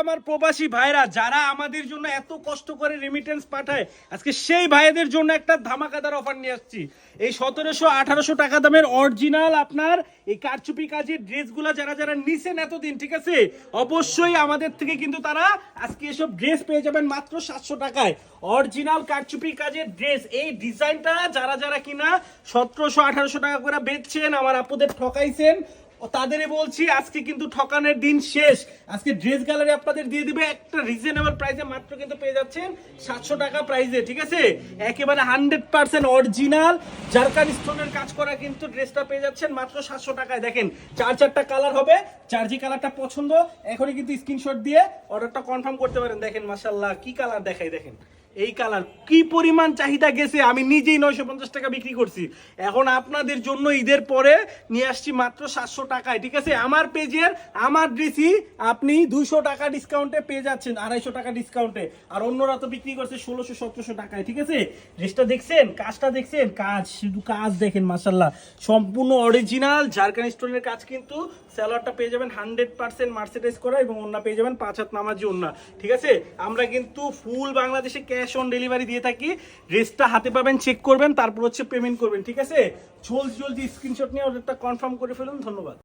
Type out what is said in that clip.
আমার প্রবাসী ভাইরা যারা আমাদের জন্য এত কষ্ট করে রেমিটেন্স পাঠায়, আজকে সেই ভাইদের জন্য একটা ধামাকাদার অফার নিয়ে আসছি। এই 1700-1800 টাকা দামের অরিজিনাল আপনার এই কারচুপি কাজের ড্রেসগুলো যারা যারা নিছেন এতদিন, ঠিক আছে, অবশ্যই আমাদের থেকে কিন্তু তারা আজকে এসব ড্রেস পেয়ে যাবেন মাত্র 700 টাকায়। অরিজিনাল কারচুপি কাজের ড্রেস, এই ডিজাইনটা যারা যারা কিনা 1700-1800 টাকা করে বেচছেন, আমার আপুদের ঠকাইছেন, তাদেরই বলছি আজকে কিন্তু ঠকানোর দিন শেষ। আজকে ড্রেস গ্যালারি আপনাদের দিয়ে দিবে একটা রিজনেবল প্রাইসে, মাত্র কিন্তু পেয়ে যাচ্ছেন 700 টাকা প্রাইসে, ঠিক আছে। একেবারে 100% অরিজিনাল জারকান স্টোনের কাজ করা কিন্তু ড্রেসটা পেয়ে যাচ্ছেন মাত্র 700 টাকায়। দেখেন 4-4টা কালার হবে, যার যে কালারটা পছন্দ এখনই কিন্তু স্ক্রিনশট দিয়ে অর্ডারটা কনফার্ম করতে পারেন। দেখেন মাশাআল্লাহ কি কালার দেখাই, দেখেন এই কালার কি পরিমাণ চাহিদা গেছে, আমি নিজেই 950 টাকা বিক্রি করছি। এখন আপনাদের জন্য ঈদের পরে নিয়ে আসছি মাত্র 700 টাকায়, ঠিক আছে। আমার পেজের আমার ড্রেসই আপনি 200 টাকা ডিসকাউন্টে পেয়ে যাচ্ছেন, 250 টাকা ডিসকাউন্টে, আর অন্যরা তো বিক্রি করছে 1600-1700 টাকায়, ঠিক আছে। ড্রেসটা দেখছেন, কাজটা দেখছেন, কাজ শুধু কাজ দেখেন মাশাআল্লাহ, সম্পূর্ণ অরিজিনাল জারকান স্টোনের কাজ। কিন্তু সেলারটা পেয়ে যাবেন 100% মার্সেডাইজ করা এবং ওন্না পেয়ে যাবেন 5 হাত নামাজি ওন্না, ঠিক আছে। আমরা কিন্তু ফুল বাংলাদেশে ক্যাশ অন ডেলিভারি দিয়ে থাকি। ড্রেসটা হাতে পাবেন, চেক করবেন, তারপর হচ্ছে পেমেন্ট করবেন, ঠিক আছে। জলদি জলদি স্ক্রিনশট নিয়ে অর্ডারটা কনফার্ম করে ফেলুন। ধন্যবাদ।